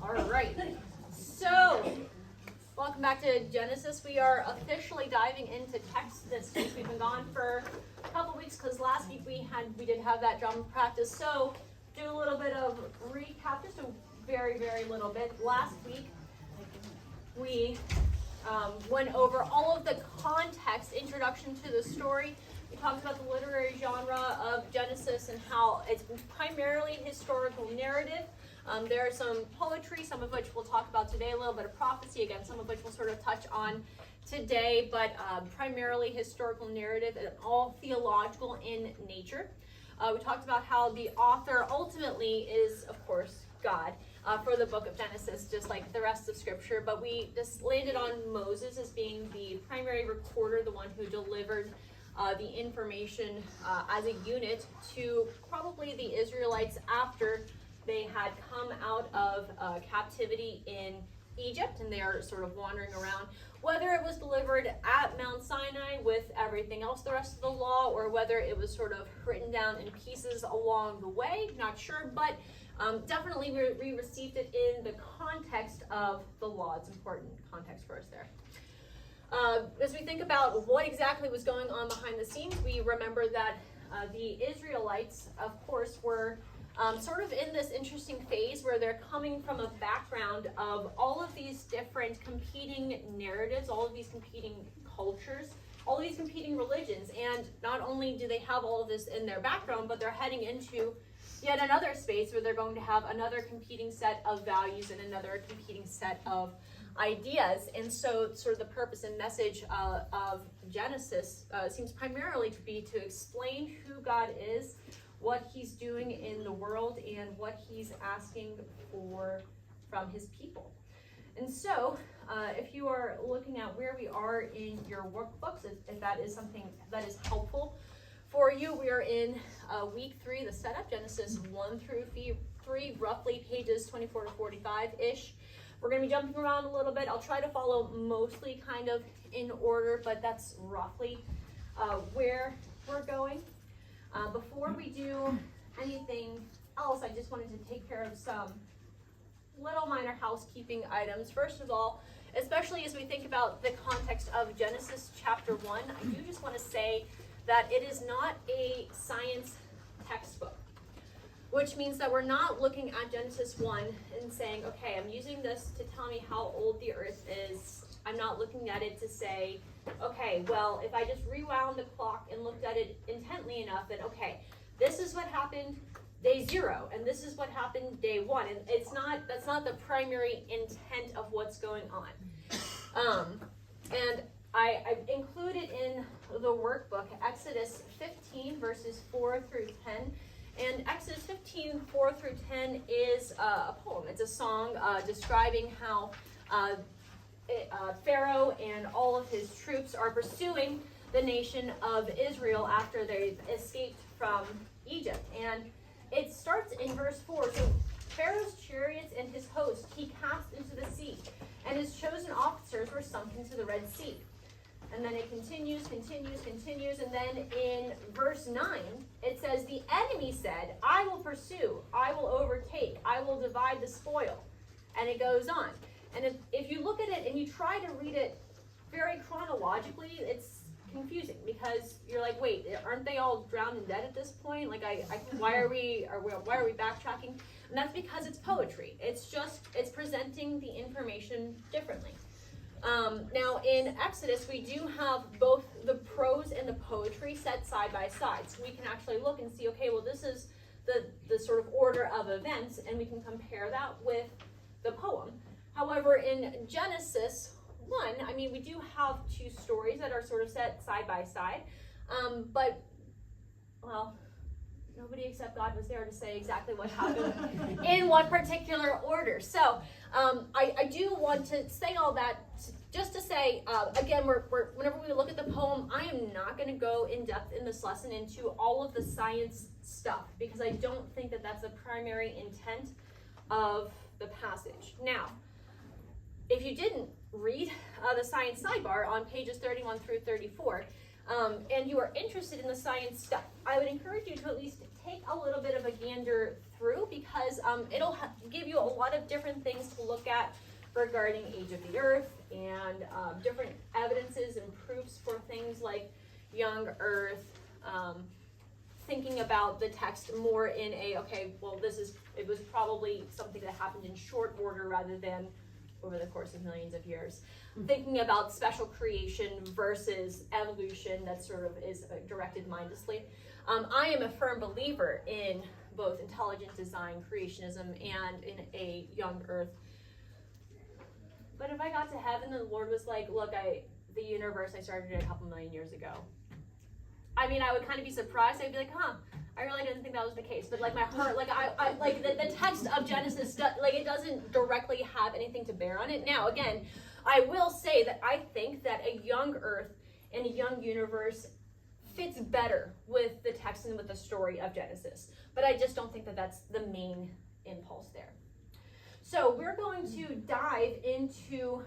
All right. So, welcome back to Genesis. We are officially diving into text this week. We've been gone for a couple weeks because last week we did have that drum practice. So, do a little bit of recap, just a very, very little bit. Last week we went over all of the context, introduction to the story. We talked about the literary genre of Genesis and how it's primarily historical narrative. There are some poetry, some of which we'll talk about today, a little bit of prophecy, again, some of which we'll sort of touch on today, but primarily historical narrative and all theological in nature. We talked about how the author ultimately is, of course, God for the book of Genesis, just like the rest of Scripture, but we just landed on Moses as being the primary recorder, the one who delivered the information as a unit to probably the Israelites after they had come out of captivity in Egypt, and they are sort of wandering around. Whether it was delivered at Mount Sinai with everything else, the rest of the law, or whether it was sort of written down in pieces along the way, not sure, but definitely we received it in the context of the law. It's important context for us there. As we think about what exactly was going on behind the scenes, we remember that the Israelites, of course, were sort of in this interesting phase where they're coming from a background of all of these different competing narratives, all of these competing cultures, all of these competing religions. And not only do they have all of this in their background, but they're heading into yet another space where they're going to have another competing set of values and another competing set of ideas. And so sort of the purpose and message of Genesis seems primarily to be to explain who God is, what he's doing in the world, and what he's asking for from his people. And so if you are looking at where we are in your workbooks, if that is something that is helpful for you, we are in week 3, the setup, Genesis 1 through 3, roughly pages 24 to 45-ish. We're going to be jumping around a little bit. I'll try to follow mostly kind of in order, but that's roughly where we're going. Before we do anything else, I just wanted to take care of some little minor housekeeping items. First of all, especially as we think about the context of Genesis chapter 1, I do just want to say that it is not a science textbook, which means that we're not looking at Genesis 1 and saying, okay, I'm using this to tell me how old the earth is. I'm not looking at it to say, okay, well, if I just rewound the clock and looked at it intently enough, then okay, this is what happened day 0, and this is what happened day 1. And that's not the primary intent of what's going on. And I've included in the workbook Exodus 15 verses 4 through 10. And Exodus 15, 4 through 10 is a poem. It's a song describing how Pharaoh and all of his troops are pursuing the nation of Israel after they've escaped from Egypt. And it starts in verse 4. So Pharaoh's chariots and his host he cast into the sea, and his chosen officers were sunk into the Red Sea. And then it continues, and then in verse 9, it says, the enemy said, I will pursue, I will overtake, I will divide the spoil. And it goes on. And if you look at it and you try to read it very chronologically, it's confusing because you're like, wait, aren't they all drowned and dead at this point? Like, why are we backtracking? And that's because it's poetry. It's presenting the information differently. Now in Exodus, we do have both the prose and the poetry set side by side. So we can actually look and see, okay, well, this is the sort of order of events, and we can compare that with the poem. However, in Genesis 1, I mean, we do have 2 stories that are sort of set side by side, but, well, nobody except God was there to say exactly what happened in what particular order. So I do want to say all that just to say, again, whenever we look at the poem, I am not going to go in depth in this lesson into all of the science stuff because I don't think that that's the primary intent of the passage. Now, if you didn't read the science sidebar on pages 31 through 34, and you are interested in the science stuff, I would encourage you to at least take a little bit of a gander through because it'll give you a lot of different things to look at regarding age of the earth and different evidences and proofs for things like young earth, thinking about the text more in a, okay, well, it was probably something that happened in short order rather than over the course of millions of years. Thinking about special creation versus evolution that sort of is directed mindlessly. I am a firm believer in both intelligent design, creationism, and in a young earth. But if I got to heaven and the Lord was like, look, the universe, I started it a couple million years ago. I mean, I would kind of be surprised. I'd be like, I really didn't think that was the case. But like my heart, like I like the text of Genesis, like it doesn't directly have anything to bear on it. Now, again, I will say that I think that a young earth and a young universe fits better with the text and with the story of Genesis. But I just don't think that that's the main impulse there. So we're going to dive into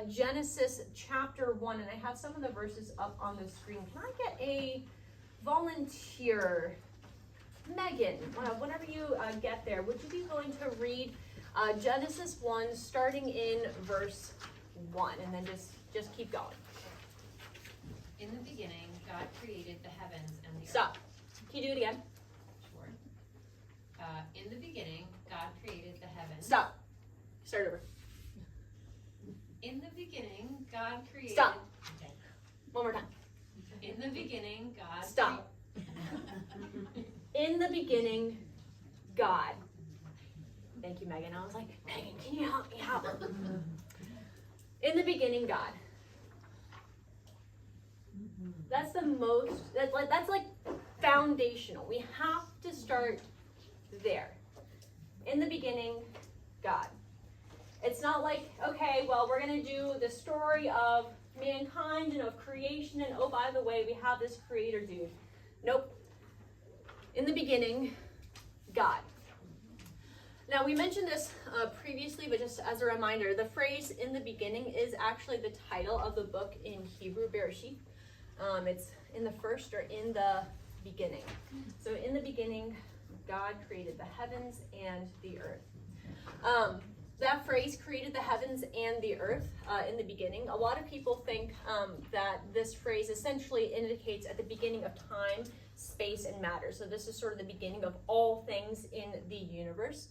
Genesis chapter 1, and I have some of the verses up on the screen. Can I get a volunteer? Megan, whenever you get there, would you be willing to read Genesis 1, starting in verse 1, and then just keep going? In the beginning, God created the heavens and the earth. Stop. Can you do it again? Sure. In the beginning, God created the heavens. Stop. Start over. In the beginning, God created... Stop. One more time. In the beginning, God... Stop. In the beginning, God. Thank you, Megan. I was like, Megan, can you help me out? In the beginning, God. That's that's like foundational. We have to start there. In the beginning, God. It's not like, okay, well, we're going to do the story of mankind and of creation, and oh, by the way, we have this creator dude. Nope. In the beginning, God. Now, we mentioned this previously, but just as a reminder, the phrase "in the beginning" is actually the title of the book in Hebrew, Bereshit. It's in the first or in the beginning. So, in the beginning, God created the heavens and the earth. That phrase, created the heavens and the earth in the beginning, a lot of people think that this phrase essentially indicates at the beginning of time, space, and matter. So this is sort of the beginning of all things in the universe.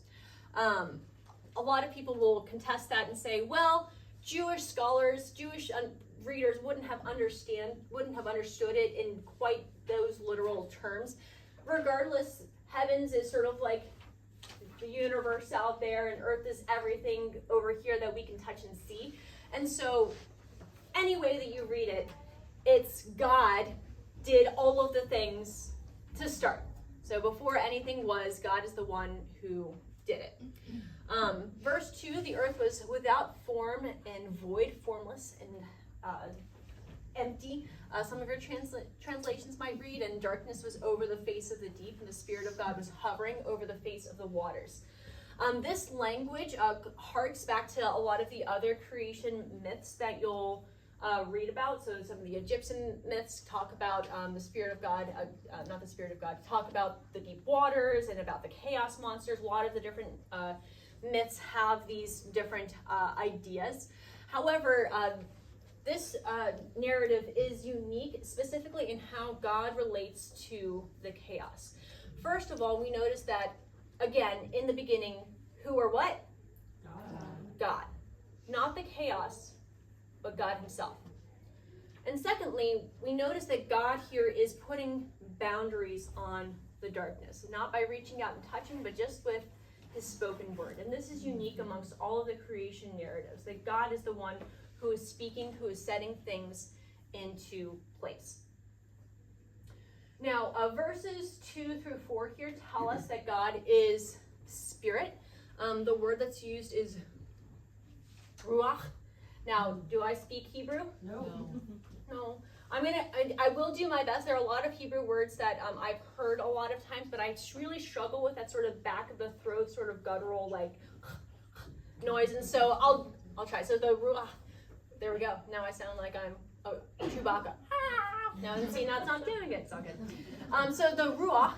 A lot of people will contest that and say, well, Jewish scholars, Jewish readers wouldn't have understood it in quite those literal terms. Regardless, heavens is sort of like the universe out there, and earth is everything over here that we can touch and see. And so any way that you read it, it's God did all of the things to start. So before anything was, God is the one who did it. Verse 2, the earth was without form and void, formless and empty. Some of your translations might read, and darkness was over the face of the deep, and the Spirit of God was hovering over the face of the waters. This language harks back to a lot of the other creation myths that you'll read about. So some of the Egyptian myths talk about the Spirit of God, not the Spirit of God, talk about the deep waters and about the chaos monsters. A lot of the different myths have these different ideas. However, this narrative is unique, specifically in how God relates to the chaos. First of all, we notice that, again, in the beginning, who or what? God. Not the chaos, but God himself. And secondly, we notice that God here is putting boundaries on the darkness, not by reaching out and touching, but just with his spoken word. And this is unique amongst all of the creation narratives, that God is the one who is speaking, who is setting things into place. Now, verses 2 through 4 here tell us that God is spirit. The word that's used is ruach. Now, do I speak Hebrew? No. I will do my best. There are a lot of Hebrew words that I've heard a lot of times, but I really struggle with that sort of back of the throat, sort of guttural like noise. And so I'll try. So the ruach. There we go. Now I sound like I'm Chewbacca. No, see, now it's not doing it. It's all good. So the ruach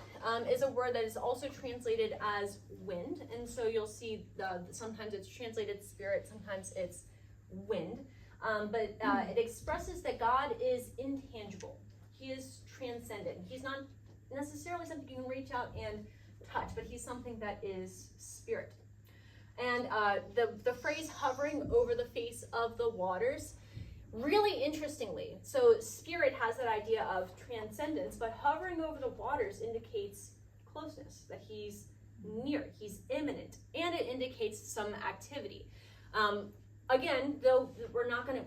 is a word that is also translated as wind, and so you'll see sometimes it's translated spirit, sometimes it's wind, but it expresses that God is intangible. He is transcendent. He's not necessarily something you can reach out and touch, but he's something that is spirit. And the phrase hovering over the face of the waters, really interestingly, so spirit has that idea of transcendence, but hovering over the waters indicates closeness, that he's near, he's imminent, and it indicates some activity. Again, though, we're not gonna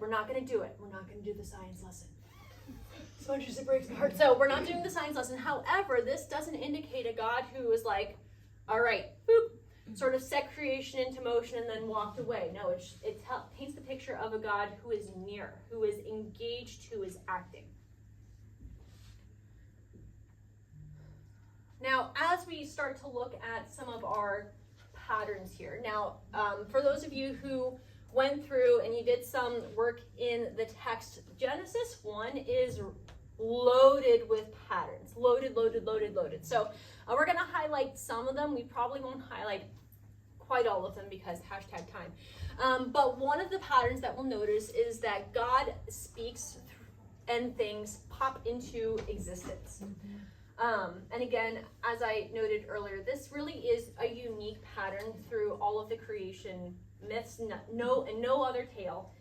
do it. We're not gonna do the science lesson. As much as it breaks my heart. So we're not doing the science lesson. However, this doesn't indicate a God who is like, all right, boop, sort of set creation into motion and then walked away. No, it paints the picture of a God who is near, who is engaged, who is acting. Now, as we start to look at some of our patterns here, now, for those of you who went through and you did some work in the text, Genesis 1 is loaded with patterns. Loaded. So we're going to highlight some of them. We probably won't highlight quite all of them because #time. But one of the patterns that we'll notice is that God speaks and things pop into existence. And again, as I noted earlier, this really is a unique pattern through all of the creation myths. No other tale,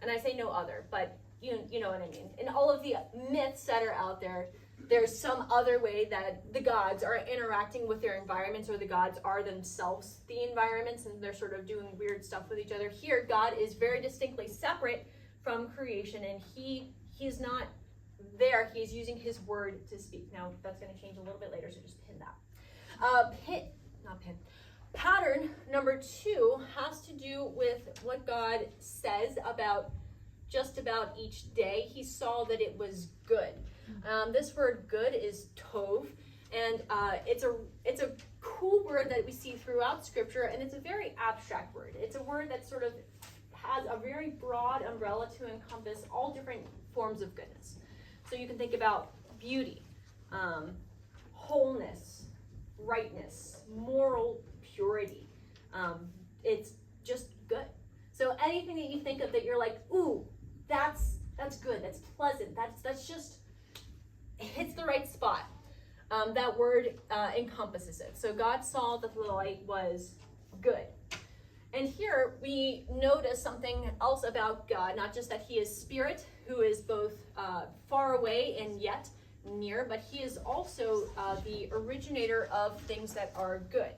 and I say no other, but you know what I mean. In all of the myths that are out there, there's some other way that the gods are interacting with their environments, or the gods are themselves the environments, and they're sort of doing weird stuff with each other. Here, God is very distinctly separate from creation, and he's not there. He's using his word to speak. Now, that's going to change a little bit later, so just pin that. Pattern number 2 has to do with what God says about just about each day. He saw that it was good. This word good is tov, and it's a cool word that we see throughout Scripture, and it's a very abstract word. It's a word that sort of has a very broad umbrella to encompass all different forms of goodness. So you can think about beauty, wholeness, rightness, moral purity. It's just good. So anything that you think of that you're like, ooh, that's good, that's pleasant, that's just, it hits the right spot. That word encompasses it. So God saw that the light was good. And here we notice something else about God, not just that he is spirit, who is both far away and yet near, but he is also the originator of things that are good.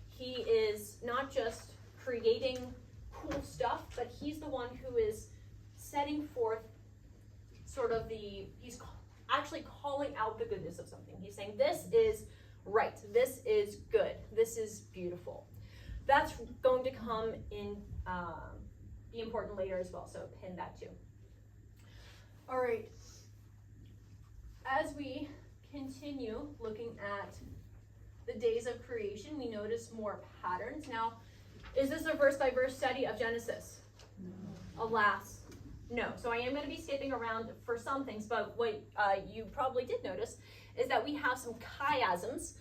He is not just creating cool stuff, but he's the one who is setting forth sort of he's actually calling out the goodness of something. He's saying, this is right, this is good, this is beautiful. That's going to come in, be important later as well, so pin that too. All right, as we continue looking at the days of creation, we notice more patterns. Now, is this a verse-by-verse study of Genesis? No. Alas, no. So I am going to be skipping around for some things, but what you probably did notice is that we have some chiasms.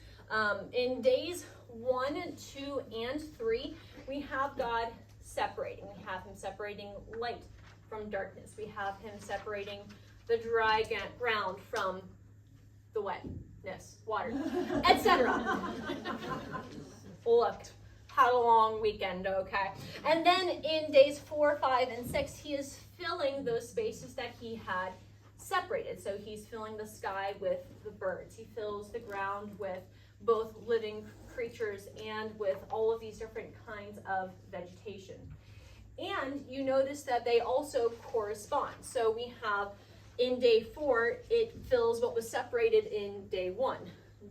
In days 1, 2, and 3, we have God separating. We have him separating light from darkness. We have him separating the dry ground from the wetness, water, etc. Look, had a long weekend, okay? And then in days 4, 5, and 6, he is filling those spaces that he had separated. So he's filling the sky with the birds. He fills the ground with both living creatures and with all of these different kinds of vegetation. And you notice that they also correspond. So we have in day 4, it fills what was separated in day 1.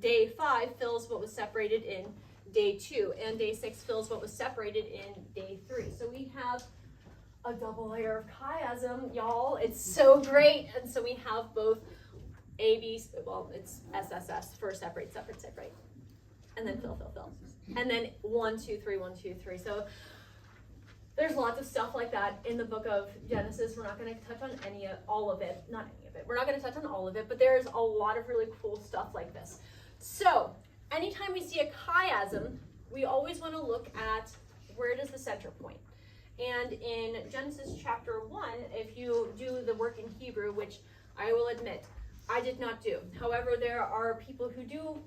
Day 5 fills what was separated in day 2. And day 6 fills what was separated in day 3. So we have a double layer of chiasm, y'all. It's so great. And so we have both it's SSS for separate. And then fill. And then 1, 2, 3, 1, 2, 3. So there's lots of stuff like that in the book of Genesis. We're not going to touch on all of it, not any of of it. We're not going to touch on all of it, but there's a lot of really cool stuff like this. So anytime we see a chiasm, we always want to look at where does the center point. And in Genesis chapter 1, if you do the work in Hebrew, which I will admit I did not do. However, there are people who do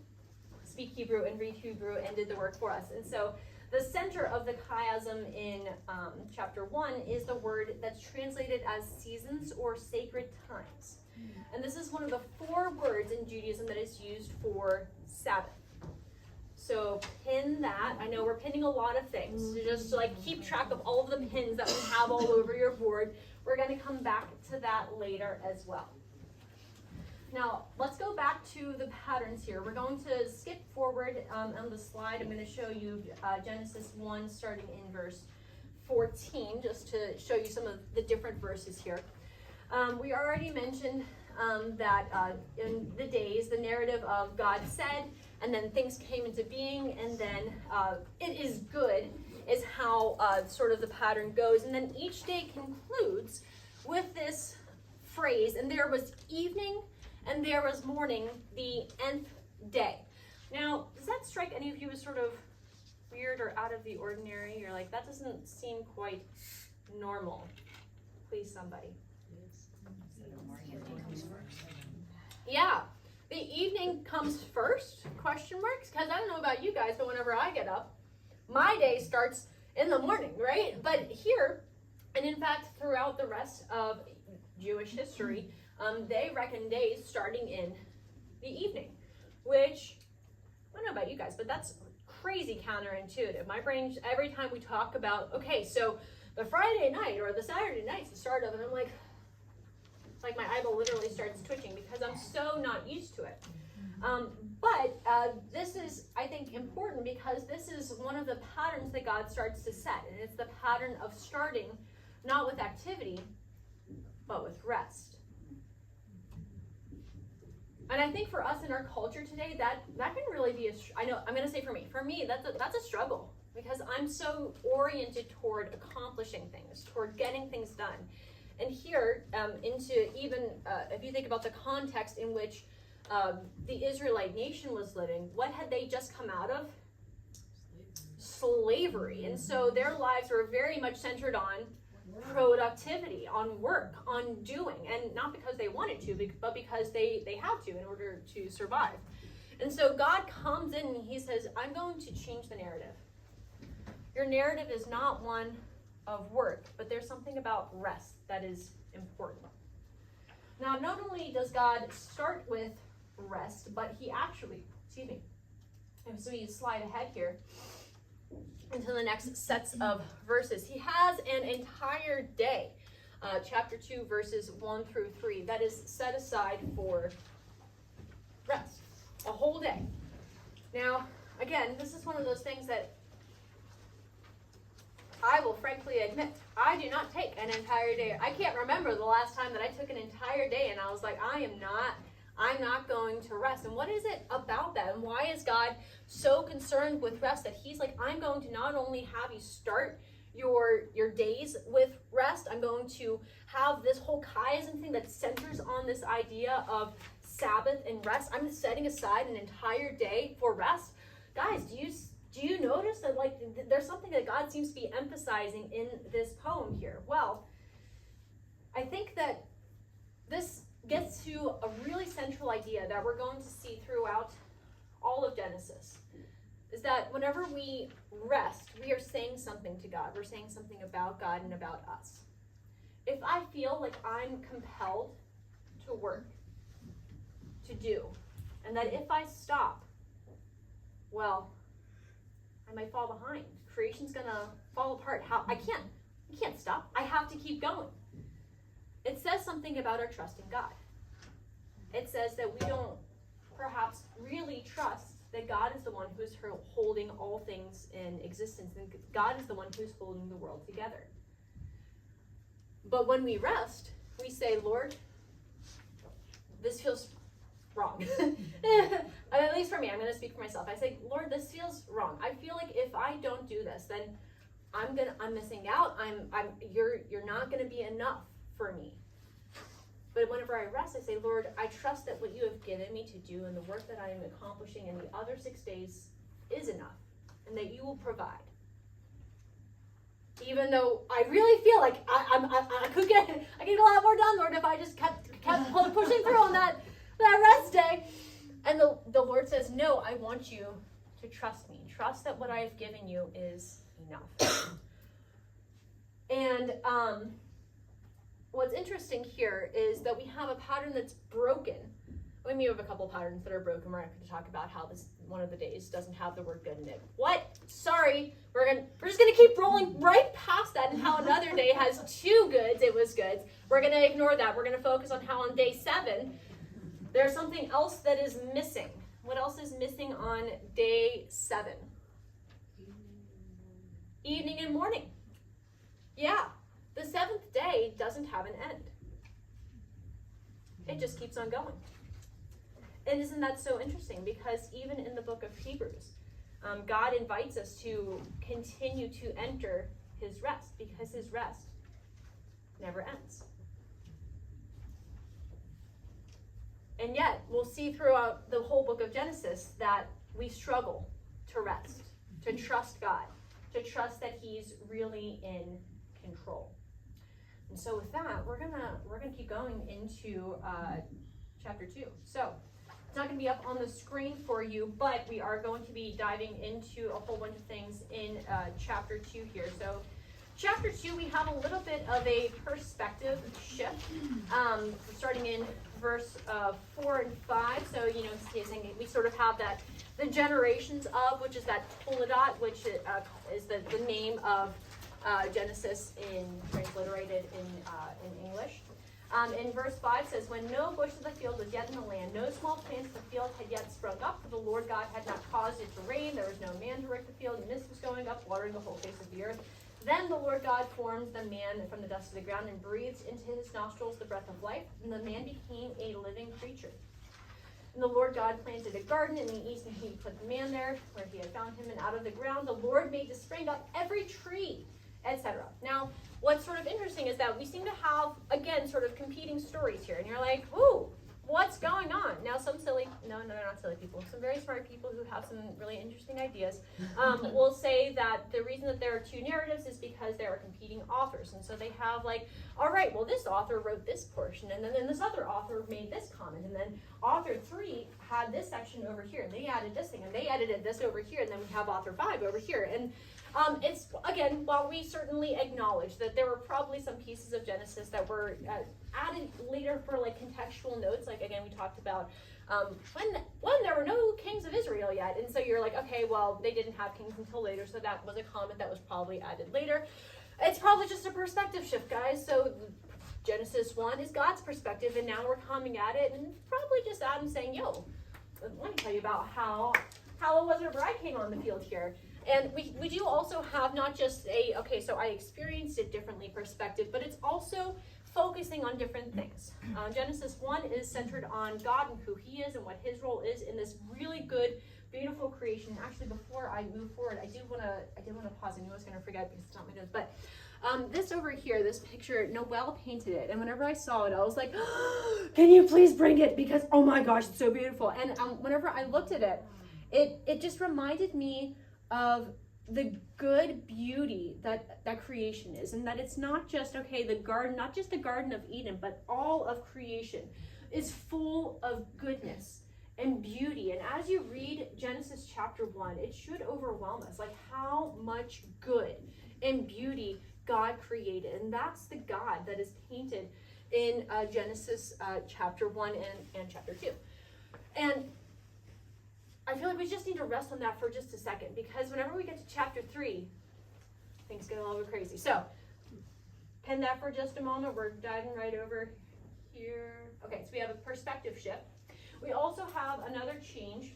speak Hebrew and read Hebrew and did the work for us. And so the center of the chiasm in chapter 1 is the word that's translated as seasons or sacred times. And this is one of the 4 words in Judaism that is used for Sabbath. So pin that. I know we're pinning a lot of things. So just like keep track of all of the pins that we have all over your board. We're going to come back to that later as well. Now, let's go back to the patterns here. We're going to skip forward on the slide. I'm going to show you Genesis 1 starting in verse 14, just to show you some of the different verses here. We already mentioned that in the days, the narrative of God said, and then things came into being, and then it is good is how sort of the pattern goes. And then each day concludes with this phrase, and there was evening and there was morning, the nth day. Now, does that strike any of you as sort of weird or out of the ordinary? You're like, that doesn't seem quite normal. Please, somebody. Yeah, the evening comes first, question marks, because I don't know about you guys, but whenever I get up, my day starts in the morning, right? But here, and in fact, throughout the rest of Jewish history, they reckon days starting in the evening, which, I don't know about you guys, but that's crazy counterintuitive. My brain, every time we talk about, okay, so the Friday night or the Saturday night's the start of it, I'm like, it's like my eyeball literally starts twitching because I'm so not used to it. But this is, I think, important because this is one of the patterns that God starts to set, and it's the pattern of starting not with activity, but with rest. And I think for us in our culture today, that can really be I know, I'm going to say for me, that's a struggle because I'm so oriented toward accomplishing things, toward getting things done. And here, into even, if you think about the context in which the Israelite nation was living, what had they just come out of? Slavery. And so their lives were very much centered on productivity, on work, on doing, and not because they wanted to, but because they had to in order to survive. And so God comes in and he says, I'm going to change the narrative. Your narrative is not one of work, but there's something about rest that is important. Now, not only does God start with rest, but he actually, so we slide ahead here into the next sets of verses. He has an entire day, chapter 2, verses 1 through 3, that is set aside for rest, a whole day. Now, again, this is one of those things that I will frankly admit, I do not take an entire day. I can't remember the last time that I took an entire day and I was like, I'm not going to rest. And what is it about that? And why is God so concerned with rest that he's like, I'm going to not only have you start your days with rest, I'm going to have this whole chiasm thing that centers on this idea of Sabbath and rest. I'm setting aside an entire day for rest. Guys, do you notice that like there's something that God seems to be emphasizing in this poem here? Well, I think that this gets to a really central idea that we're going to see throughout all of Genesis, is that whenever we rest, we are saying something to God. We're saying something about God and about us. If I feel like I'm compelled to work, to do, and that if I stop, well, I might fall behind. Creation's gonna fall apart. I can't stop. I have to keep going. It says something about our trust in God. It says that we don't perhaps really trust that God is the one who's holding all things in existence, and God is the one who's holding the world together. But when we rest, we say, Lord, this feels wrong. At least for me, I'm going to speak for myself. I say, Lord, this feels wrong. I feel like if I don't do this, then I'm missing out. You're not going to be enough for me. But whenever I rest, I say, Lord, I trust that what you have given me to do and the work that I am accomplishing in the other 6 days is enough, and that you will provide. Even though I really feel like I could get a lot more done, Lord, if I just kept pushing through on that rest day. And the Lord says, no, I want you to trust me. Trust that what I have given you is enough. And what's interesting here is that we have a pattern that's broken. We may have a couple patterns that are broken. We're not going to talk about how this one of the days doesn't have the word good in it. What? Sorry. We're just going to keep rolling right past that, and how another day has 2 goods. It was goods. We're going to ignore that. We're going to focus on how on day 7 there's something else that is missing. What else is missing on day 7? Evening and morning. Yeah. The 7th day doesn't have an end. It just keeps on going. And isn't that so interesting? Because even in the book of Hebrews, God invites us to continue to enter his rest, because his rest never ends. And yet, we'll see throughout the whole book of Genesis that we struggle to rest, to trust God, to trust that he's really in control. And so with that, we're gonna keep going into chapter 2. So it's not going to be up on the screen for you, but we are going to be diving into a whole bunch of things in chapter 2 here. So chapter 2, we have a little bit of a perspective shift, starting in verse 4 and 5. So, we sort of have that, the generations of, which is that Toledot, which is the name of Genesis transliterated in English. In verse 5 says, when no bush of the field was yet in the land, no small plants of the field had yet sprung up, for the Lord God had not caused it to rain, there was no man to work the field, and mist was going up, watering the whole face of the earth. Then the Lord God formed the man from the dust of the ground and breathed into his nostrils the breath of life, and the man became a living creature. And the Lord God planted a garden in the east, and he put the man there where he had found him, and out of the ground the Lord made to spring up every tree, etc. Now, what's sort of interesting is that we seem to have, again, sort of competing stories here. And you're like, ooh, what's going on? Now, some they're not silly people. Some very smart people who have some really interesting ideas will say that the reason that there are 2 narratives is because there are competing authors. And so they have like, all right, well, this author wrote this portion, and then this other author made this comment, and then author 3 had this section over here, and they added this thing, and they edited this over here, and then we have author 5 over here. And it's, again, while we certainly acknowledge that there were probably some pieces of Genesis that were added later for like contextual notes, like again we talked about when there were no kings of Israel yet, and so you're like, okay, well, they didn't have kings until later, so that was a comment that was probably added later. It's probably just a perspective shift, guys. So Genesis 1 is God's perspective, and now we're coming at it, and probably just Adam saying, yo, let me tell you about how it was whenever I came on the field here. And we do also have not just okay, so I experienced it differently perspective, but it's also focusing on different things. Genesis 1 is centered on God and who he is and what his role is in this really good, beautiful creation. Actually, before I move forward, I did want to pause. I knew I was going to forget because it's not my notes, but this over here, this picture, Noelle painted it, and whenever I saw it, I was like, can you please bring it? Because, oh my gosh, it's so beautiful. And whenever I looked at it, it just reminded me of the good beauty that creation is, and that it's not just, okay, the garden, not just the Garden of Eden, but all of creation is full of goodness and beauty. And as you read Genesis chapter 1, it should overwhelm us, like how much good and beauty God created. And that's the God that is painted in Genesis chapter 1 and chapter 2. And I feel like we just need to rest on that for just a second, because whenever we get to chapter 3, things get a little bit crazy. So, pin that for just a moment. We're diving right over here. Okay, so we have a perspective shift. We also have another change.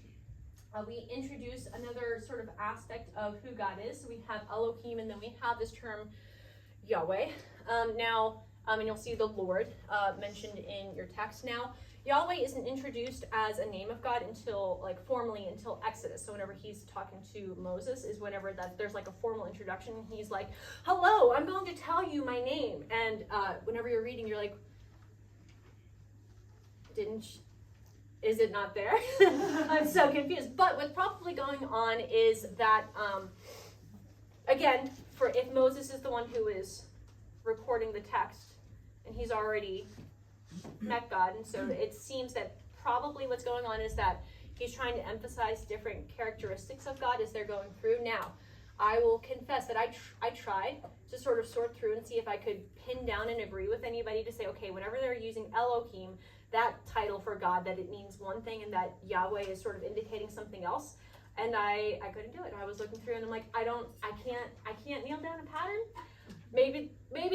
We introduce another sort of aspect of who God is. So we have Elohim, and then we have this term Yahweh. And you'll see the Lord mentioned in your text now. Yahweh isn't introduced as a name of God formally until Exodus. So whenever he's talking to Moses is whenever there's like a formal introduction. He's like, hello, I'm going to tell you my name. And whenever you're reading, you're like, is it not there? I'm so confused. But what's probably going on is that, again, for if Moses is the one who is recording the text, and he's already met God, and so it seems that probably what's going on is that he's trying to emphasize different characteristics of God as they're going through. Now, I will confess that I tried to sort of sort through and see if I could pin down and agree with anybody to say, okay, whenever they're using Elohim, that title for God, that it means one thing and that Yahweh is sort of indicating something else. And I couldn't do it. I was looking through and I'm like, I can't nail down a pattern. Maybe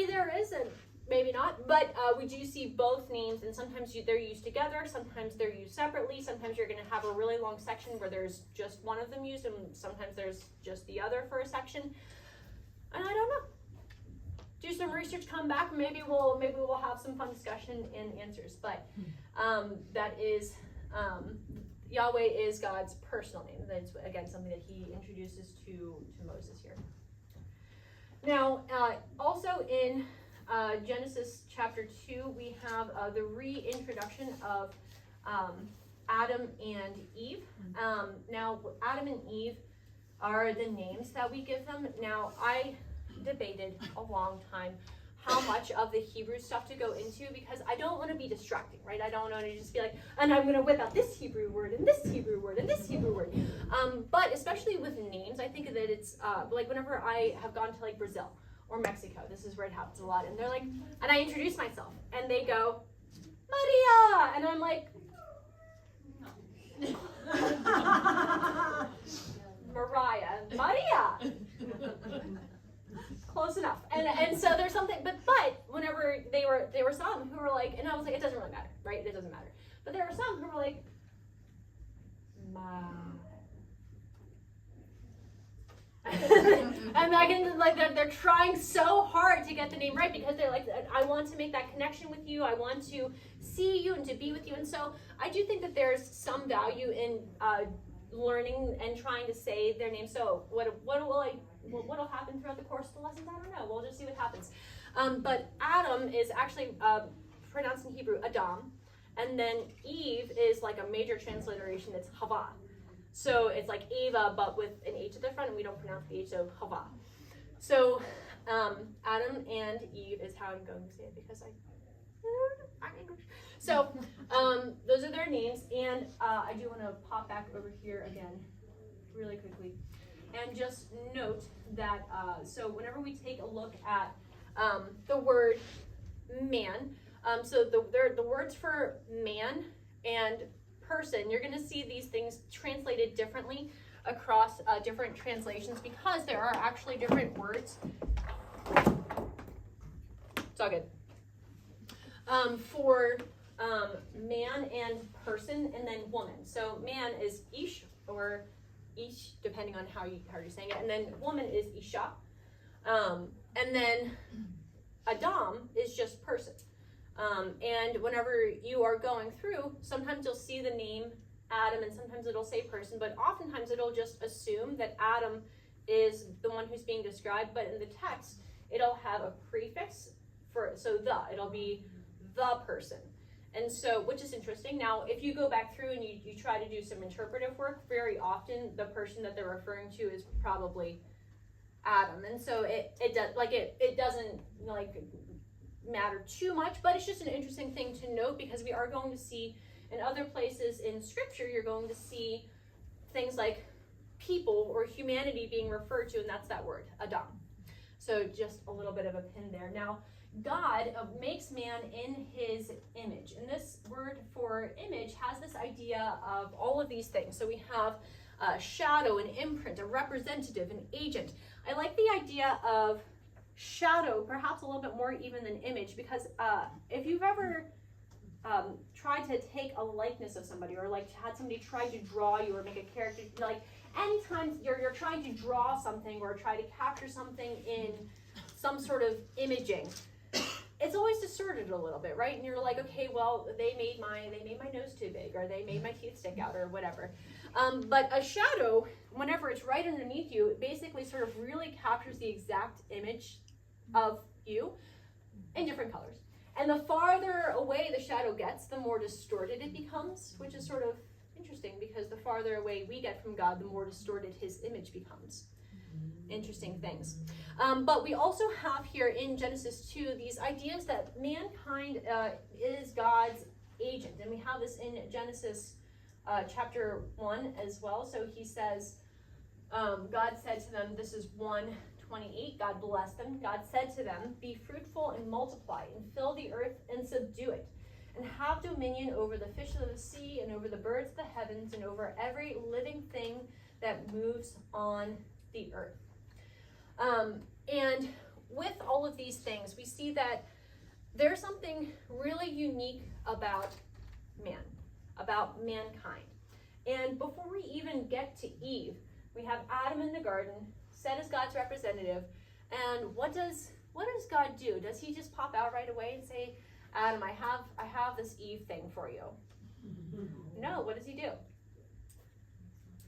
there is and maybe not. But we do see both names, and sometimes they're used together, sometimes they're used separately. Sometimes you're going to have a really long section where there's just one of them used, and sometimes there's just the other for a section. And I don't know. Do some research, come back. Maybe we'll have some fun discussion and answers. But that is Yahweh is God's personal name. That's again something that he introduces to Moses here. Now, also in Genesis chapter 2, we have the reintroduction of Adam and Eve. Now, Adam and Eve are the names that we give them. Now, I debated a long time how much of the Hebrew stuff to go into, because I don't want to be distracting, right? I don't want to just be like, and I'm going to whip out this Hebrew word and this Hebrew word and this Hebrew word. But especially with names, I think that it's like whenever I have gone to like Brazil or Mexico, this is where it happens a lot, and they're like, and I introduce myself, and they go, Maria, and I'm like, Mariah, Maria. Close enough. And so there's something, but whenever there were some who were like, and I was like, it doesn't really matter, right? It doesn't matter. But there were some who were like, Ma. And I can like they're trying so hard to get the name right, because they're like, I want to make that connection with you. I want to see you and to be with you. And so I do think that there's some value in learning and trying to say their name. So what'll happen throughout the course of the lessons? I don't know. We'll just see what happens. But Adam is actually pronounced in Hebrew Adam, and then Eve is like a major transliteration. It's Hava. So it's like Eva, but with an H at the front, and we don't pronounce the H, so Hava. So Adam and Eve is how I'm going to say it, because I'm English. So those are their names, and I do want to pop back over here again really quickly and just note that so whenever we take a look at the word man, so the words for man and person, you're going to see these things translated differently across different translations, because there are actually different words. It's all good. For man and person, and then woman. So man is ish or ish, depending on how you're saying it, and then woman is isha, and then Adam is just person. And whenever you are going through, sometimes you'll see the name Adam, and sometimes it'll say person, but oftentimes it'll just assume that Adam is the one who's being described, but in the text, it'll have a prefix it'll be the person. And so, which is interesting. Now, if you go back through and you try to do some interpretive work, very often the person that they're referring to is probably Adam. And so it doesn't like matter too much, but it's just an interesting thing to note, because we are going to see in other places in scripture, you're going to see things like people or humanity being referred to, and that's that word, Adam. So just a little bit of a pin there. Now, God makes man in his image, and this word for image has this idea of all of these things. So we have a shadow, an imprint, a representative, an agent. I like the idea of shadow perhaps a little bit more even than image, because if you've ever tried to take a likeness of somebody, or like had somebody try to draw you or make a character, like anytime you're trying to draw something or try to capture something in some sort of imaging, it's always distorted a little bit, right? And you're like, okay, well, they made my nose too big, or they made my teeth stick out, or whatever. But a shadow, whenever it's right underneath you, it basically sort of really captures the exact image of you in different colors. And the farther away the shadow gets, the more distorted it becomes, which is sort of interesting because the farther away we get from God, the more distorted his image becomes. Interesting things. But we also have here in Genesis 2 these ideas that mankind is God's agent. And we have this in Genesis chapter 1 as well. So he says, God said to them, this is 1:28, God blessed them. God said to them, be fruitful and multiply and fill the earth and subdue it, and have dominion over the fish of the sea and over the birds of the heavens and over every living thing that moves on the earth. And with all of these things, we see that there's something really unique about man, about mankind. And before we even get to Eve, we have Adam in the garden, set as God's representative. And what does God do? Does he just pop out right away and say, Adam, I have this Eve thing for you? No, what does he do?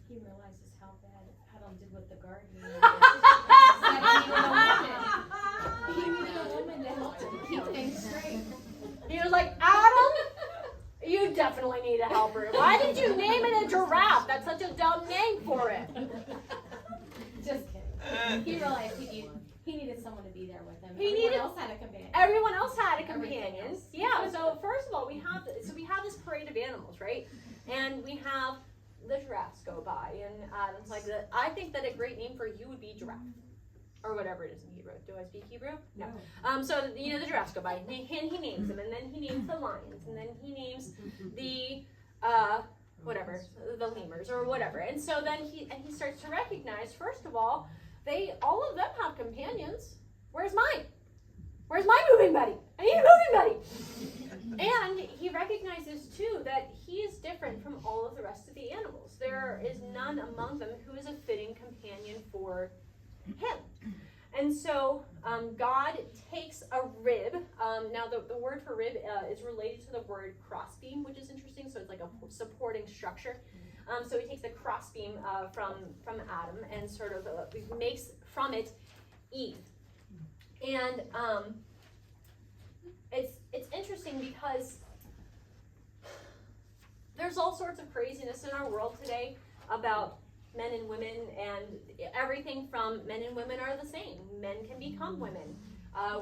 He realizes how bad Adam did with the garden. He needed a woman to help him keep things straight. He was like, Adam, you definitely need a helper. Why did you name it a giraffe? That's such a dumb name for it. Just kidding. He realized he needed someone to be there with him. Everyone else had a companion. Everyone else had a companion. Yeah, so first of all, we have this parade of animals, right? And we have the giraffes go by, and Adam's like, I think that a great name for you would be giraffe. Or whatever it is in Hebrew. Do I speak Hebrew? No. So, the giraffes go by, and he names them, and then he names the lions, and then he names the, the lemurs, or whatever. And so then he starts to recognize, first of all, all of them have companions. Where's mine? Where's my moving buddy? I need a moving buddy. And he recognizes, too, that he is different from all of the rest of the animals. There is none among them who is a fitting companion for him. And so God takes a rib. Now the word for rib is related to the word crossbeam, which is interesting. So it's like a supporting structure. So he takes the crossbeam from Adam and sort of makes from it Eve. And it's interesting because there's all sorts of craziness in our world today about men and women, and everything from men and women are the same. Men can become women.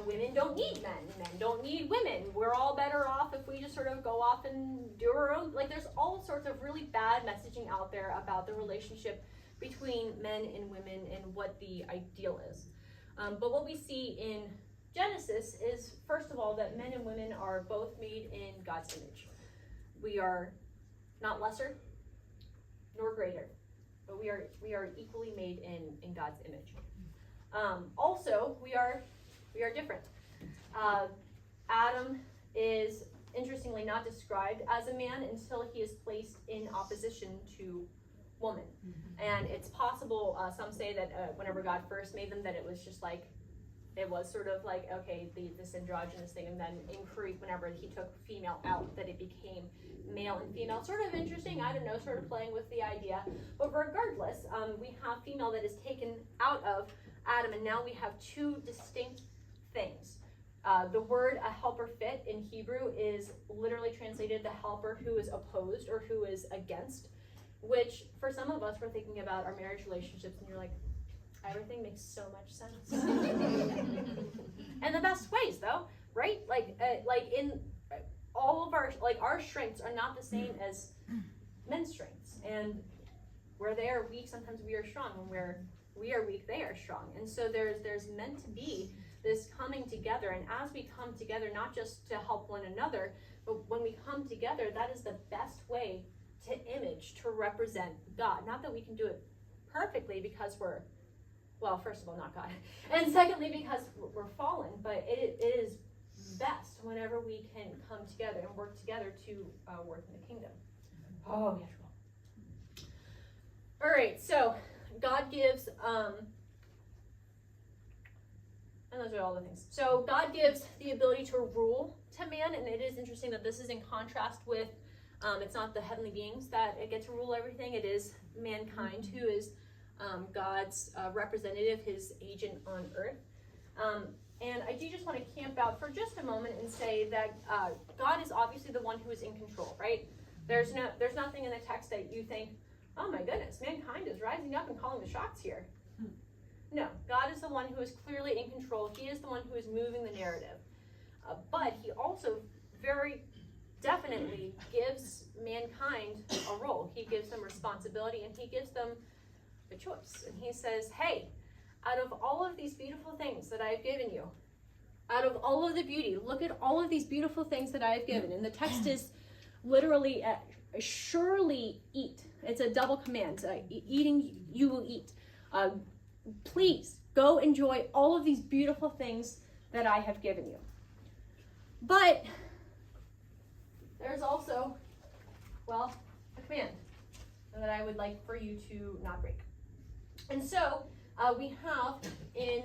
Women don't need men. Men don't need women. We're all better off if we just sort of go off and do our own. Like, there's all sorts of really bad messaging out there about the relationship between men and women and what the ideal is. But what we see in Genesis is, first of all, that men and women are both made in God's image. We are not lesser nor greater, but we are equally made in God's image. Also, we are different. Adam is interestingly not described as a man until he is placed in opposition to woman. And it's possible, some say that whenever God first made them, that it was just like, it was sort of like, okay, this androgynous thing, and then in Crete, whenever he took female out, that it became male and female. Sort of interesting, I don't know, sort of playing with the idea. But regardless, we have female that is taken out of Adam, and now we have two distinct things. The word a helper fit in Hebrew is literally translated the helper who is opposed or who is against, which for some of us, we're thinking about our marriage relationships, and you're like, everything makes so much sense. And the best ways, though, right? Like in all of our strengths are not the same as men's strengths, and where they are weak, sometimes we are strong. When we are weak, they are strong. And so there's meant to be this coming together, and as we come together, not just to help one another, but when we come together, that is the best way to image, to represent God. Not that we can do it perfectly because we're, well, first of all, not God, and secondly, because we're fallen, but it is best whenever we can come together and work together to work in the kingdom. Oh, yes. All right, so God gives, and those are all the things. So God gives the ability to rule to man, and it is interesting that this is in contrast with, it's not the heavenly beings that get to rule everything, it is mankind who is God's representative, his agent on earth. And I do just want to camp out for just a moment and say that God is obviously the one who is in control, right? There's nothing in the text that you think, oh my goodness, mankind is rising up and calling the shots here. No, God is the one who is clearly in control. He is the one who is moving the narrative. But he also very definitely gives mankind a role. He gives them responsibility, and he gives them a choice. And he says, hey, out of all of these beautiful things that I've given you, out of all of the beauty, look at all of these beautiful things that I've given. And the text is literally, surely eat. It's a double command. Eating, you will eat. Please go enjoy all of these beautiful things that I have given you. But there's also, well, a command that I would like for you to not break. And so we have in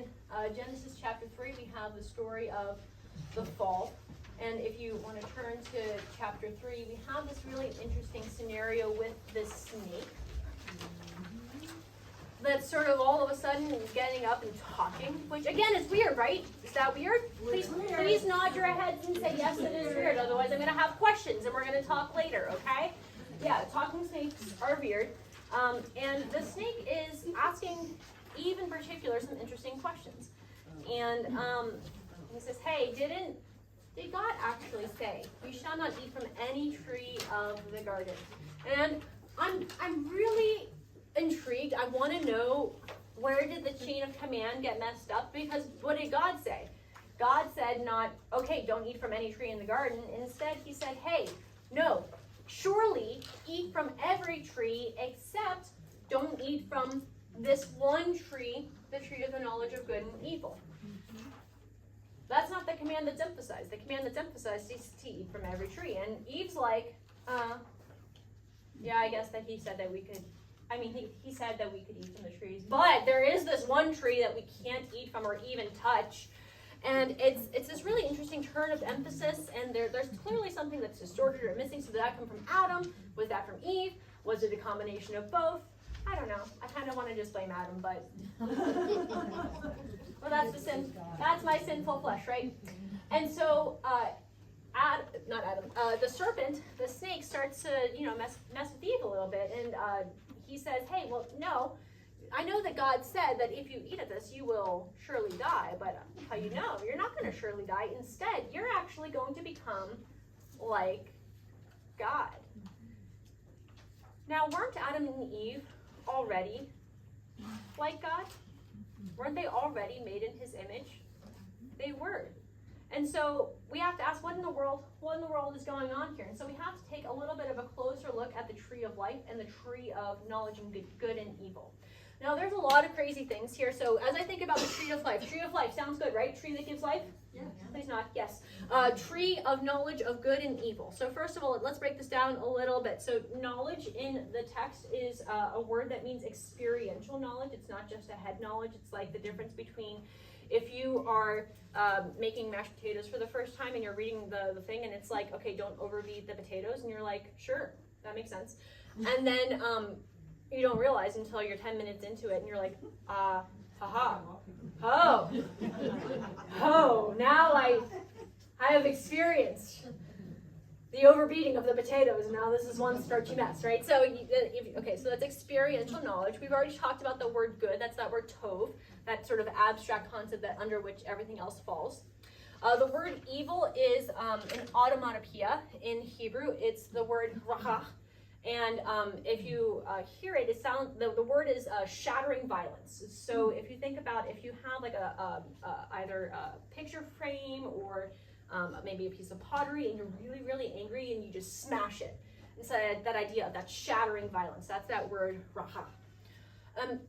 Genesis chapter 3, we have the story of the fall. And if you want to turn to chapter 3, we have this really interesting scenario with this snake that's sort of all of a sudden getting up and talking, which again is weird, right? Is that weird? Please nod your heads and say yes, it is weird. Otherwise I'm going to have questions and we're going to talk later, okay? Yeah, talking snakes are weird. And the snake is asking Eve in particular some interesting questions. And he says, hey, did God actually say, you shall not eat from any tree of the garden? And I'm really intrigued. I want to know, where did the chain of command get messed up? Because what did God say? God said not, okay, don't eat from any tree in the garden. Instead, he said, hey, no, surely eat from every tree except don't eat from this one tree, the tree of the knowledge of good and evil. That's not the command that's emphasized. The command that's emphasized is to eat from every tree. And Eve's like, yeah, I guess that he said that we could, he said that we could eat from the trees. But there is this one tree that we can't eat from or even touch. And it's this really interesting turn of emphasis. And there's clearly something that's distorted or missing. So did that come from Adam? Was that from Eve? Was it a combination of both? I don't know. I kind of want to just blame Adam, but well, that's the sin. That's my sinful flesh, right? And so, the serpent, the snake, starts to mess with Eve a little bit, and he says, "Hey, well, no, I know that God said that if you eat of this, you will surely die. But how you know you're not going to surely die? Instead, you're actually going to become like God." Now, weren't Adam and Eve already like God? Weren't they already made in his image? They were. And so we have to ask, what in the world is going on here? And so we have to take a little bit of a closer look at the tree of life and the tree of knowledge and good and evil. Now there's a lot of crazy things here. So as I think about the tree of life sounds good, right? Tree that gives life? Yeah. Please not. Yes. Tree of knowledge of good and evil. So first of all, let's break this down a little bit. So knowledge in the text is a word that means experiential knowledge. It's not just a head knowledge. It's like the difference between if you are making mashed potatoes for the first time and you're reading the thing and it's like, okay, don't overbeat the potatoes. And you're like, sure, that makes sense. And then you don't realize until you're 10 minutes into it and you're like, haha. Oh, now I have experienced the overbeating of the potatoes. Now this is one starchy mess, right? So, so that's experiential knowledge. We've already talked about the word good. That's that word tov, that sort of abstract concept that under which everything else falls. The word evil is an automatopoeia in Hebrew. It's the word raha. And if you hear it, the word is shattering violence. So if you think about, if you have like either a picture frame or maybe a piece of pottery and you're really, really angry and you just smash it. It's that idea of that shattering violence. That's that word raha.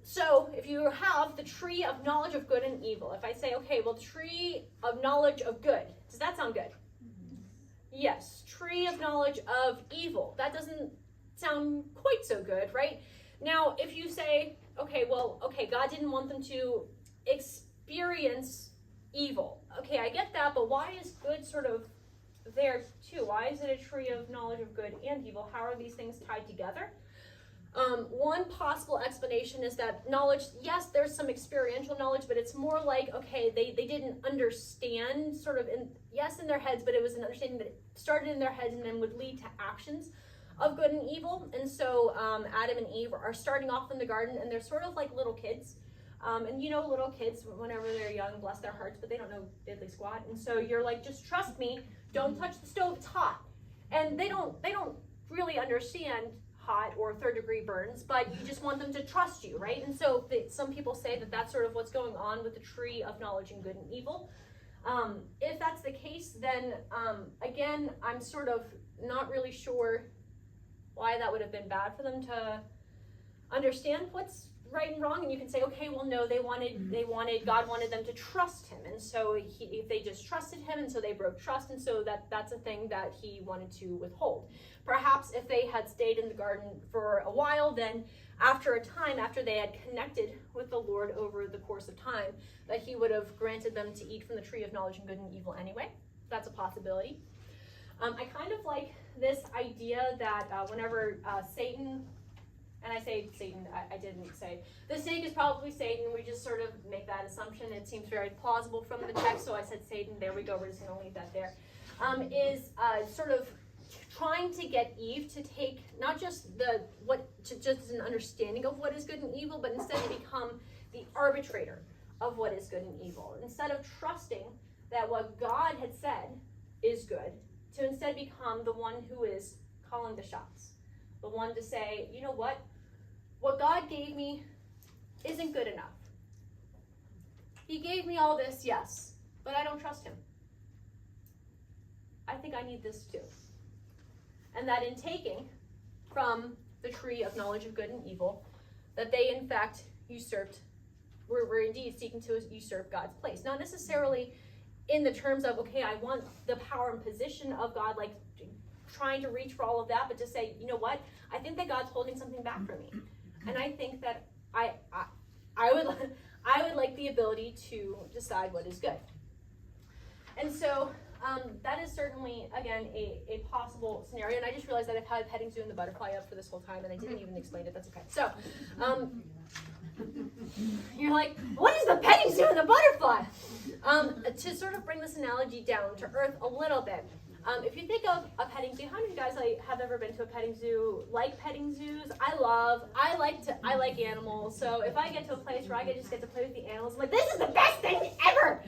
So if you have the tree of knowledge of good and evil, if I say, okay, well, tree of knowledge of good, does that sound good? Yes. Tree of knowledge of evil, that doesn't sound quite so good, right? Now, if you say, okay, God didn't want them to experience evil. Okay, I get that, but why is good sort of there too? Why is it a tree of knowledge of good and evil? How are these things tied together? One possible explanation is that knowledge, yes, there's some experiential knowledge, but it's more like, okay, they didn't understand sort of in their heads, but it was an understanding that it started in their heads and then would lead to actions of good and evil. And so Adam and Eve are starting off in the garden, and they're sort of like little kids. And little kids, whenever they're young, bless their hearts, but they don't know diddly squat. And so you're like, just trust me, don't touch the stove, it's hot. And they don't really understand hot or third-degree burns, but you just want them to trust you, right? And so some people say that that's sort of what's going on with the tree of knowledge and good and evil. If that's the case, then again, I'm sort of not really sure why that would have been bad for them to understand what's right and wrong. And you can say, okay, well, no, God wanted them to trust him, and so if they just trusted him, and so they broke trust, and so that's a thing that he wanted to withhold. Perhaps if they had stayed in the garden for a while, then after a time, after they had connected with the Lord over the course of time, that he would have granted them to eat from the tree of knowledge and good and evil anyway. That's a possibility. I kind of like this idea that whenever Satan, and I say Satan, I didn't say, the snake is probably Satan, we just sort of make that assumption. It seems very plausible from the text, so I said Satan, there we go, we're just going to leave that there. Is sort of trying to get Eve to take not just just an understanding of what is good and evil, but instead to become the arbitrator of what is good and evil. Instead of trusting that what God had said is good, to instead become the one who is calling the shots. The one to say, you know what God gave me isn't good enough. He gave me all this, yes, but I don't trust him. I think I need this too. And that in taking from the tree of knowledge of good and evil, that they in fact were indeed seeking to usurp God's place. Not necessarily in the terms of, okay, I want the power and position of God, like trying to reach for all of that, but to say, you know what, I think that God's holding something back from me. And I think that I would like the ability to decide what is good. And so that is certainly, again, a possible scenario. And I just realized that I've had petting zoo and the butterfly up for this whole time, and I didn't even explain it. That's okay. So you're like, what is the petting zoo and the butterfly? To sort of bring this analogy down to earth a little bit, if you think of a petting zoo, how many of you guys have ever been to a petting zoo? Like petting zoos? I like animals. So if I get to a place where I just get to play with the animals, I'm like, this is the best thing ever.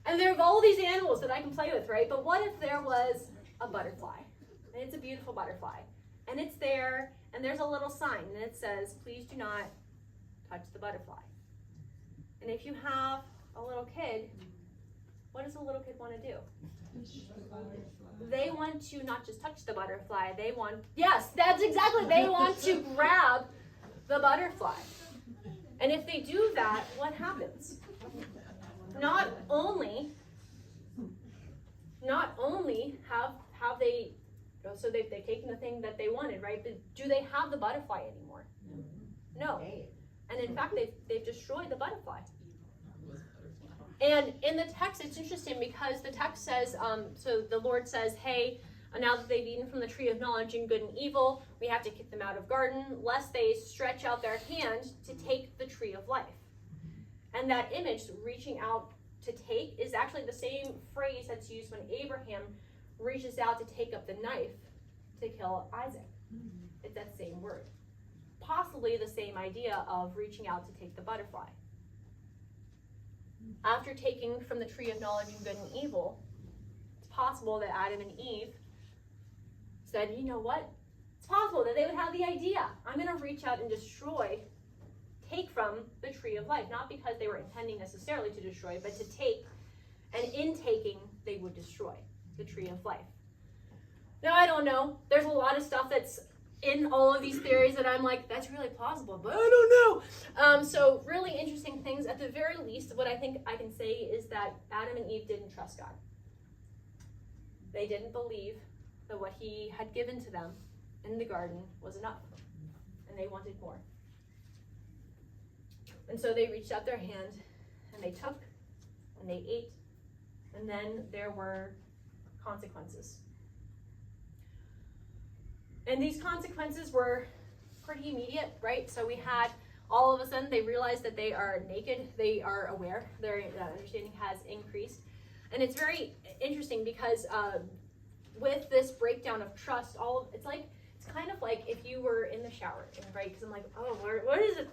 And there are all these animals that I can play with, right? But what if there was a butterfly? And it's a beautiful butterfly. And it's there, and there's a little sign, and it says, please do not touch the butterfly. And if you have a little kid, what does a little kid want to do? They want to not just touch the butterfly, they want to grab the butterfly. And if they do that, what happens? Not only have they, so they've taken the thing that they wanted, right? But do they have the butterfly anymore? No. And in fact, they've destroyed the butterfly. And in the text, it's interesting because the text says, so the Lord says, hey, now that they've eaten from the tree of knowledge and good and evil, we have to kick them out of garden, lest they stretch out their hand to take the tree of life. And that image, reaching out to take, is actually the same phrase that's used when Abraham reaches out to take up the knife to kill Isaac. It's that same word. Possibly the same idea of reaching out to take the butterfly. After taking from the tree of knowledge and good and evil, it's possible that Adam and Eve said, you know what? It's possible that they would have the idea, I'm going to reach out and take from the tree of life. Not because they were intending necessarily to destroy, but to take, and in taking, they would destroy the tree of life. Now, I don't know. There's a lot of stuff that's in all of these theories that I'm like, that's really plausible, but I don't know. So really interesting things. At the very least, what I think I can say is that Adam and Eve didn't trust God. They didn't believe that what he had given to them in the garden was enough, and they wanted more. And so they reached out their hand, and they took, and they ate, and then there were consequences. And these consequences were pretty immediate, right? So we had all of a sudden they realize that they are naked. They are aware. Their understanding has increased. And it's very interesting because with this breakdown of trust, it's kind of like if you were in the shower, right? Because I'm like, oh, what is it?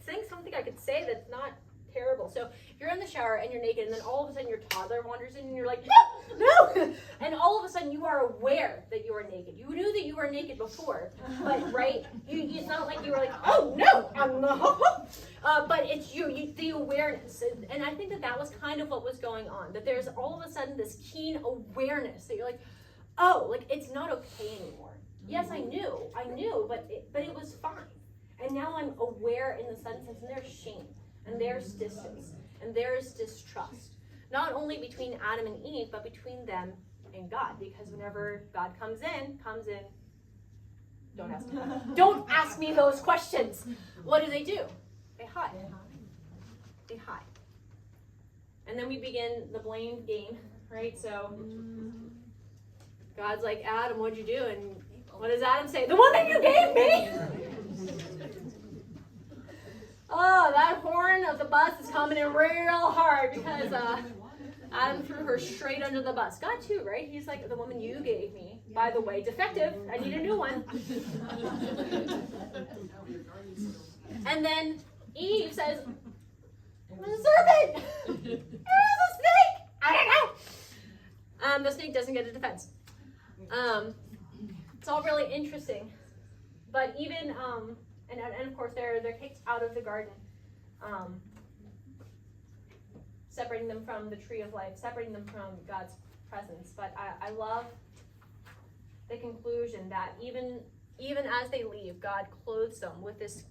Saying something I could say that's not terrible. So if you're in the shower and you're naked, and then all of a sudden your toddler wanders in, and you're like, no, and all of a sudden you are aware that you are naked. You knew that you were naked before, but right, it's not like you were like, oh no, I'm not. But it's the awareness, and I think that was kind of what was going on. That there's all of a sudden this keen awareness that you're like, oh, like it's not okay anymore. Yes, I knew, but it was fine. And now I'm aware in the sense that there's shame, and there's distance, and there's distrust. Not only between Adam and Eve, but between them and God. Because whenever God comes in, don't ask me those questions. What do? They hide. They hide. And then we begin the blame game, right? So God's like, Adam, what'd you do? And what does Adam say? The one that you gave me! Oh, that horn of the bus is coming in real hard because Adam threw her straight under the bus. God too, right? He's like, the woman you gave me. By the way, defective. I need a new one. And then Eve says, the serpent! It was a snake! I don't know! The snake doesn't get a defense. It's all really interesting. But even, and of course they're kicked out of the garden, separating them from the tree of life, separating them from God's presence. But I love the conclusion that even as they leave, God clothes them with this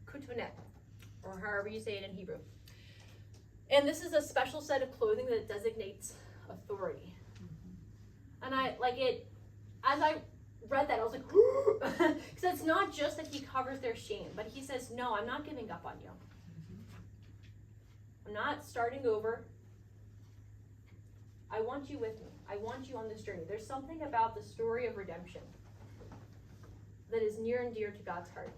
kutunet, or however you say it in Hebrew. And this is a special set of clothing that designates authority. And I like it, as I read that, I was like, because it's not just that he covers their shame, but he says, no, I'm not giving up on you. I'm not starting over. I want you with me. I want you on this journey. There's something about the story of redemption that is near and dear to God's heart.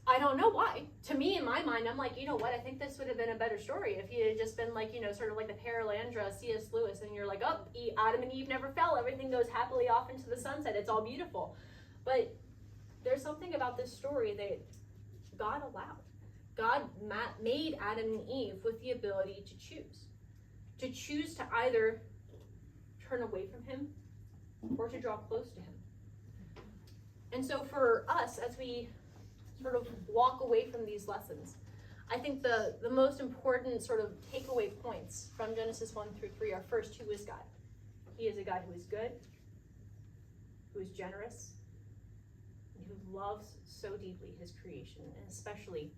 I don't know why. To me, in my mind, I'm like, you know what? I think this would have been a better story if he had just been like, sort of like the Paralandra, C.S. Lewis, and you're like, oh, Adam and Eve never fell. Everything goes happily off into the sunset. It's all beautiful. But there's something about this story that God allowed. God made Adam and Eve with the ability to choose to either turn away from him or to draw close to him. And so for us, as we sort of walk away from these lessons, I think the most important sort of takeaway points from Genesis 1 through 3 are, first, who is God? He is a God who is good, who is generous, and who loves so deeply his creation, and especially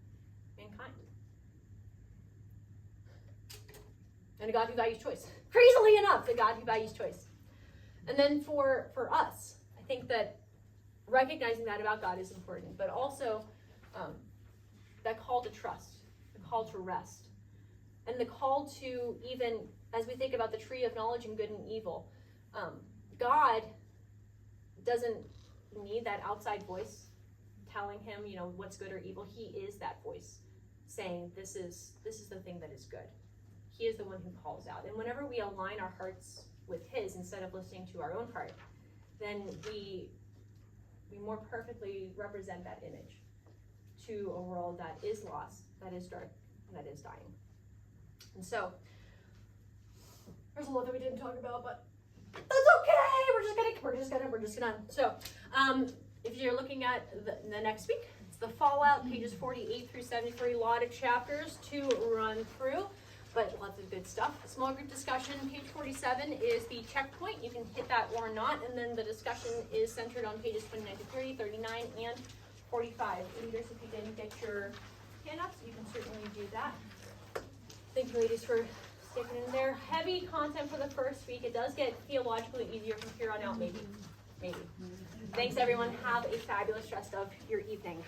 mankind. And a God who values choice. Crazily enough, a God who values choice. And then for us, I think that recognizing that about God is important, but also that call to trust, the call to rest, and the call to, even as we think about the tree of knowledge and good and evil, God doesn't need that outside voice telling him, what's good or evil. He is that voice saying, this is the thing that is good. He is the one who calls out. And whenever we align our hearts with his instead of listening to our own heart, then we more perfectly represent that image to a world that is lost, that is dark, and that is dying. And so, there's a lot that we didn't talk about, but that's okay. We're just gonna. So, if you're looking at the next week, it's the Fallout, pages 48 through 73, a lot of chapters to run through, but lots of good stuff. Small group discussion, page 47 is the checkpoint. You can hit that or not, and then the discussion is centered on pages 29 to 30, 39, and 45. Leaders, if you didn't get your hand-ups, you can certainly do that. Thank you, ladies, for sticking in there. Heavy content for the first week. It does get theologically easier from here on out, maybe. Thanks, everyone. Have a fabulous rest of your evening.